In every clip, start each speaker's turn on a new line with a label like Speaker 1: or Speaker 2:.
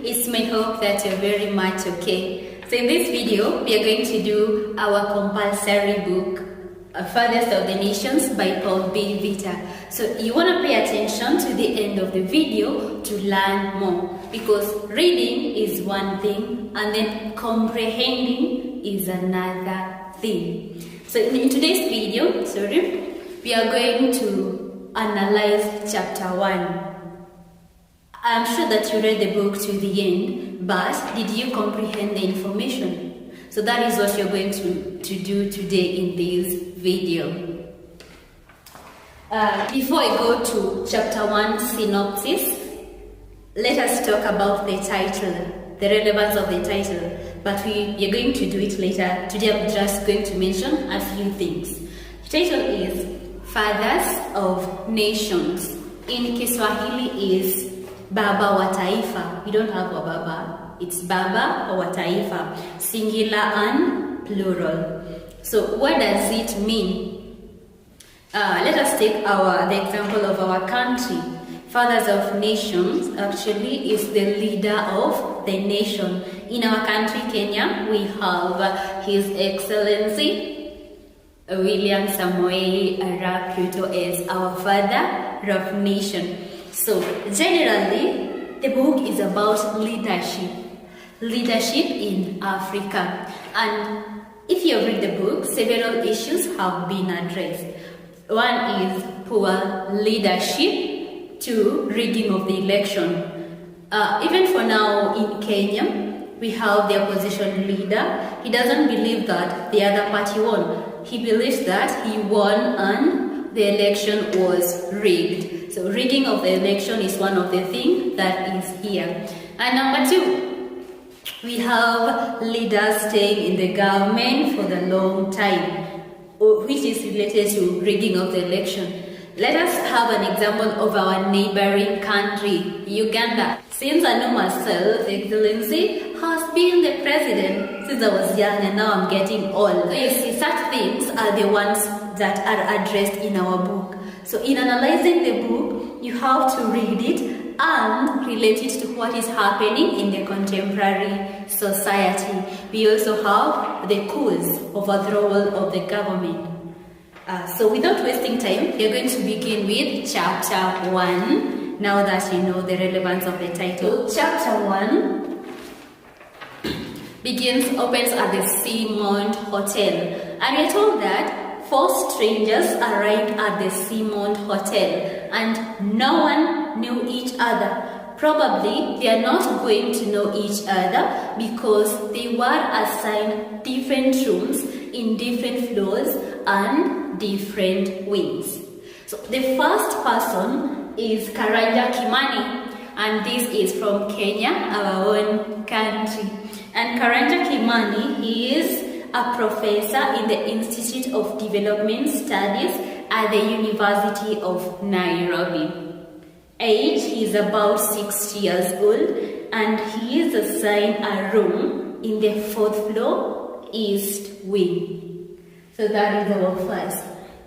Speaker 1: It's my hope that you're very much okay. So in this video, we are going to do our compulsory book, Fathers of the Nations by Paul B. Vita. So you want to pay attention to the end of the video to learn more, because reading is one thing and then comprehending is another thing. So in today's video, we are going to analyze chapter 1. I'm sure that you read the book to the end, but did you comprehend the information? So that is what you're going to do today in this video. Before I go to chapter 1 synopsis, let us talk about the title, the relevance of the title. But we are going to do it later. Today I'm just going to mention a few things. The title is Fathers of Nations. In Kiswahili is Baba wa Taifa. We don't have a Baba. It's Baba wa Taifa. Singular and plural. So what does it mean? Let us take the example of our country. Fathers of Nations actually is the leader of the nation. In our country, Kenya, we have His Excellency William Samoei Arap Ruto as our father of nation. So generally, the book is about leadership in Africa. And if you read the book, several issues have been addressed. One is poor leadership, 2, rigging of the election. Even for now in Kenya, we have the opposition leader. He doesn't believe that the other party won. He believes that he won and the election was rigged. So rigging of the election is one of the things that is here. And number 2, we have leaders staying in the government for the long time, which is related to rigging of the election. Let us have an example of our neighboring country, Uganda. Since I know myself, Excellency has been the president since I was young, and now I'm getting old. So you see, such things are the ones that are addressed in our book. So in analyzing the book, you have to read it and relate it to what is happening in the contemporary society. We also have the cause of overthrow of the government. So without wasting time, we are going to begin with chapter 1, now that you know the relevance of the title. Chapter 1 opens at the Seamount Hotel. And we are told that 4 strangers arrived at the Seamount Hotel and no one knew each other. Probably they are not going to know each other because they were assigned different rooms in different floors and different wings. So the first person is Karanja Kimani, and this is from Kenya, our own country. And Karanja Kimani, he is a professor in the Institute of Development Studies at the University of Nairobi. Age, he is about 60 years old, and he is assigned a room in the 4th floor, East Wing. So that is our first.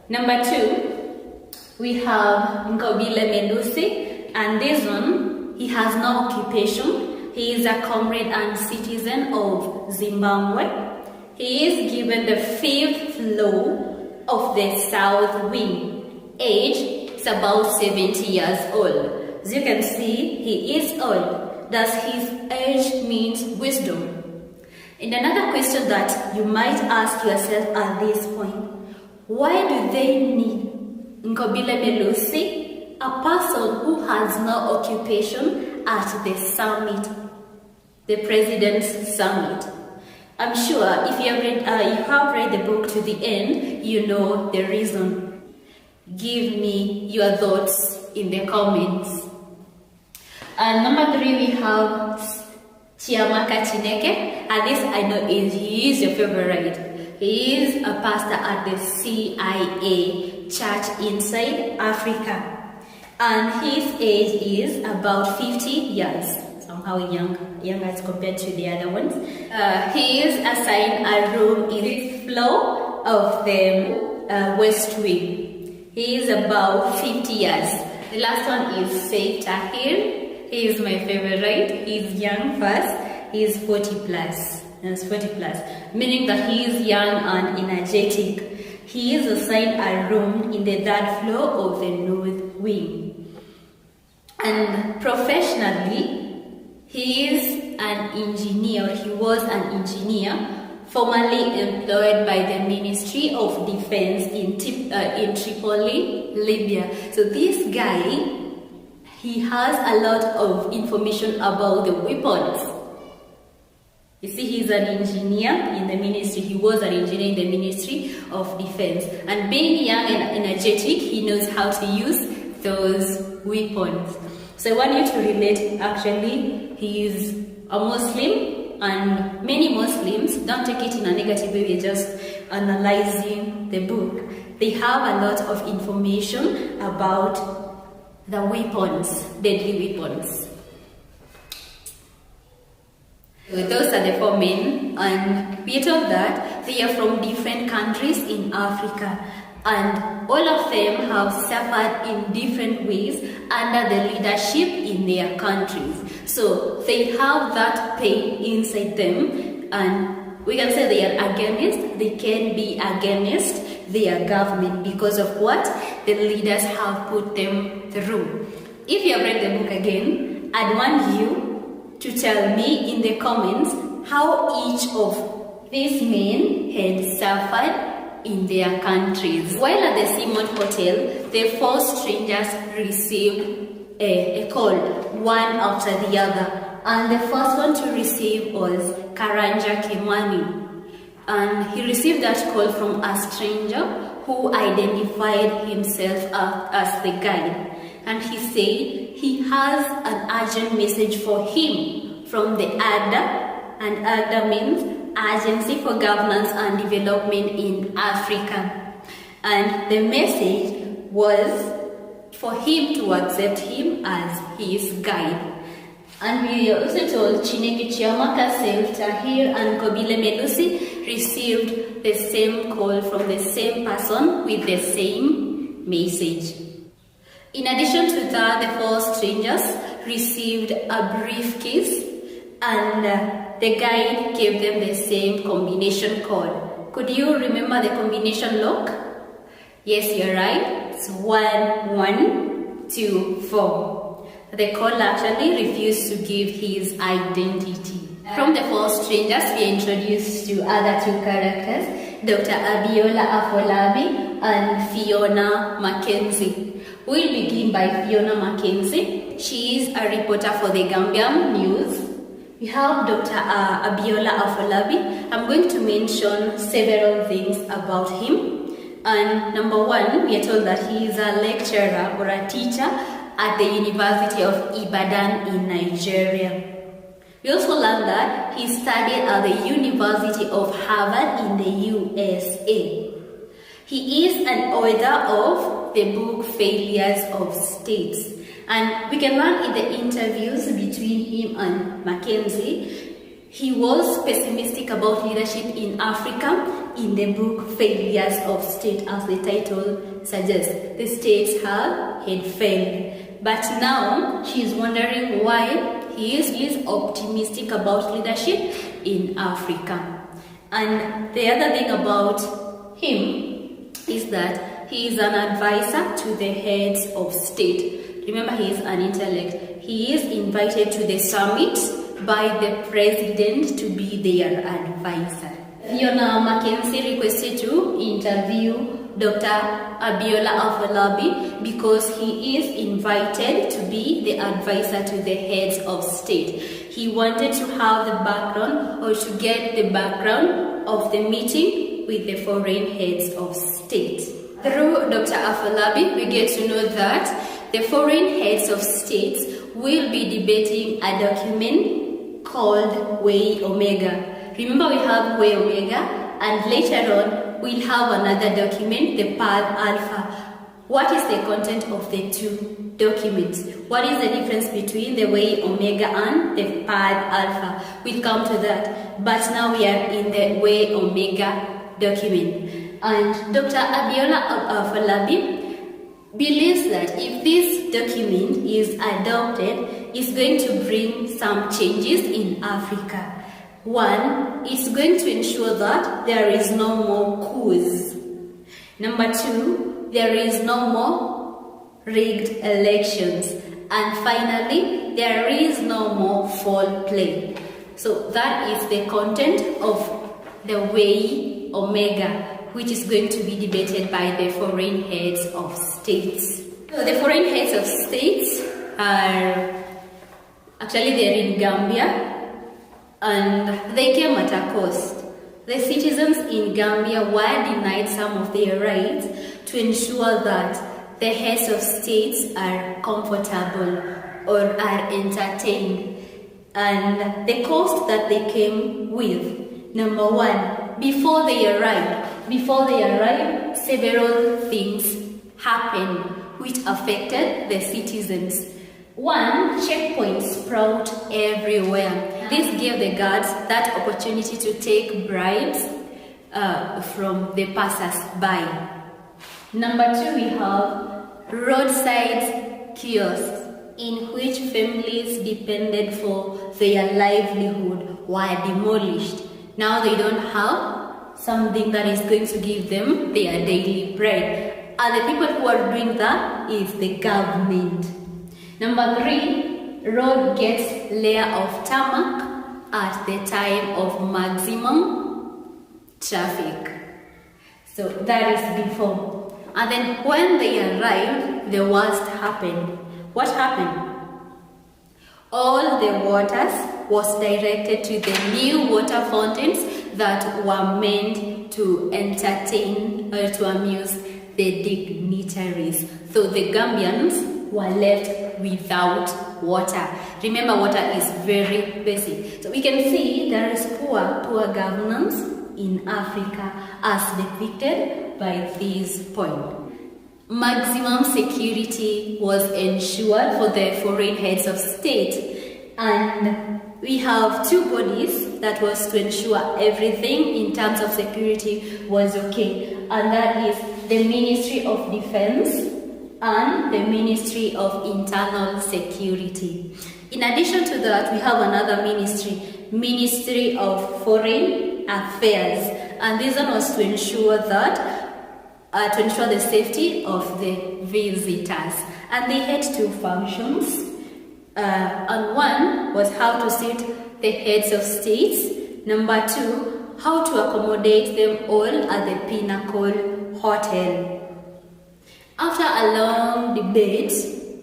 Speaker 1: Number 2, we have Nkobile Melusi, and this one, he has no occupation. He is a comrade and citizen of Zimbabwe. He is given the 5th floor of the South Wing. Age is about 70 years old. As you can see, he is old. Does his age means wisdom? And another question that you might ask yourself at this point, why do they need Nkobile Melusi, a person who has no occupation, at the summit, the President's Summit? I'm sure if you have read the book to the end, you know the reason. Give me your thoughts in the comments. And number 3, we have Chiamaka Chineke, and this I know he is your favorite. He is a pastor at the CIA Church inside Africa, and his age is about 50 years. Somehow young as compared to the other ones. He is assigned a room in the 5th floor of the West Wing. He is about 50 years. The last one is Saif Tahir. He is my favorite, right? He's young first. He's 40 plus. He's 40 plus, meaning that he is young and energetic. He is assigned a room in the third floor of the north wing. And professionally, he is an engineer. He was an engineer formerly employed by the Ministry of Defense in Tripoli, Libya. So this guy, he has a lot of information about the weapons. You see, he's an engineer in the ministry. He was an engineer in the Ministry of Defense. And being young and energetic, he knows how to use those weapons. So I want you to relate, actually, he is a Muslim. And many Muslims don't take it in a negative way, they're just analyzing the book. They have a lot of information about the weapons, deadly weapons. Those are the 4 men, and we are told that they are from different countries in Africa. And all of them have suffered in different ways under the leadership in their countries. So they have that pain inside them, and we can say they are against, they can be against their government because of what the leaders have put them through. If you have read the book again, I'd want you to tell me in the comments how each of these men had suffered in their countries. While at the Simon Hotel, the 4 strangers received a call, one after the other. And the first one to receive was Karanja Kimani. And he received that call from a stranger who identified himself as the guide. And he said he has an urgent message for him from the AGDA, and AGDA means Agency for Governance and Development in Africa. And the message was for him to accept him as his guide. And we are also told Chineke Chiamaka, Seif Tahir, and Kobile Melusi received the same call from the same person with the same message. In addition to that, the 4 strangers received a briefcase, and the guide gave them the same combination code. Could you remember the combination lock? Yes, you're right. It's 1, 1, 2, 4. The code actually refused to give his identity. From the 4 strangers, we are introduced to other 2 characters, Dr. Abiola Afolabi and Fiona Mackenzie. We'll begin by Fiona Mackenzie. She is a reporter for the Gambian News. We have Dr. Abiola Afolabi. I'm going to mention several things about him. And number 1, we are told that he is a lecturer or a teacher at the University of Ibadan in Nigeria. We also learned that he studied at the University of Harvard in the USA. He is an author of the book Failures of States. And we can learn in the interviews between him and Mackenzie, he was pessimistic about leadership in Africa in the book Failures of State, as the title suggests. The states had failed. But now she is wondering why he is optimistic about leadership in Africa. And the other thing about him is that he is an advisor to the heads of state. Remember, he is an intellect. He is invited to the summit by the president to be their advisor. Fiona Mackenzie requested to interview Dr. Abiola Afolabi because he is invited to be the advisor to the heads of state. He wanted to have the background or to get the background of the meeting with the foreign heads of state. Through Dr. Afolabi, we get to know that the foreign heads of states will be debating a document called Way Omega. Remember, we have Way Omega, and later on we'll have another document, the Path Alpha. What is the content of the 2 documents? What is the difference between the Way Omega and the Path Alpha? We'll come to that. But now we are in the Way Omega document. And Dr. Abiola Afolabi believes that if this document is adopted, it's going to bring some changes in Africa. One, it's going to ensure that there is no more coups. Number two, there is no more rigged elections. And finally, there is no more foul play. So that is the content of the Way Omega, which is going to be debated by the foreign heads of states. So the foreign heads of states are actually they're in Gambia, and they came at a cost. The citizens in Gambia were denied some of their rights to ensure that the heads of states are comfortable or are entertained. And the cost that they came with, number one, before they arrived, several things happened which affected the citizens. One, checkpoints sprout everywhere. This gave the guards that opportunity to take bribes from the passers-by. Number two, we have roadside kiosks in which families depended for their livelihood were demolished. Now they don't have something that is going to give them their daily bread. And the people who are doing that is the government. Number three, road gets layer of tarmac at the time of maximum traffic. So that is before. And then when they arrived, the worst happened. What happened? All the waters was directed to the new water fountains that were meant to entertain or to amuse the dignitaries. So the Gambians were left without water. Remember, water is very basic. So we can see there is poor governance in Africa as depicted by this point. Maximum security was ensured for the foreign heads of state, and we have two bodies that was to ensure everything in terms of security was okay, and that is the Ministry of Defense and the Ministry of Internal Security. In addition to that, we have another Ministry of Foreign Affairs, and this one was to ensure that to ensure the safety of the visitors. And they had two functions. And one was how to seat the heads of states. Number two, how to accommodate them all at the Pinnacle Hotel. After a long debate,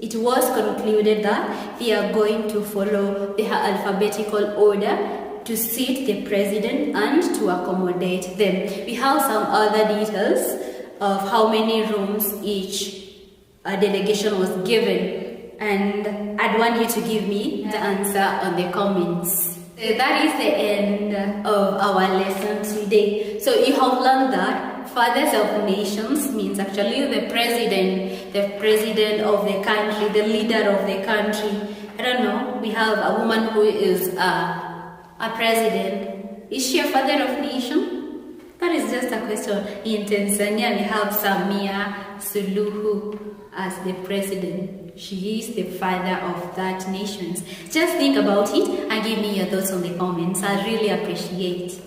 Speaker 1: it was concluded that they are going to follow the alphabetical order to seat the president and to accommodate them. We have some other details of how many rooms each delegation was given, and I'd want you to give me the answer on the comments. So that is the end of our lesson today. So you have learned that fathers of nations means actually the president of the country, the leader of the country. I don't know, we have a woman who is a president. Is she a father of nation? That is just a question. In Tanzania, we have Samia Suluhu as the president. She is the father of that nation. Just think about it and give me your thoughts on the comments. I really appreciate it.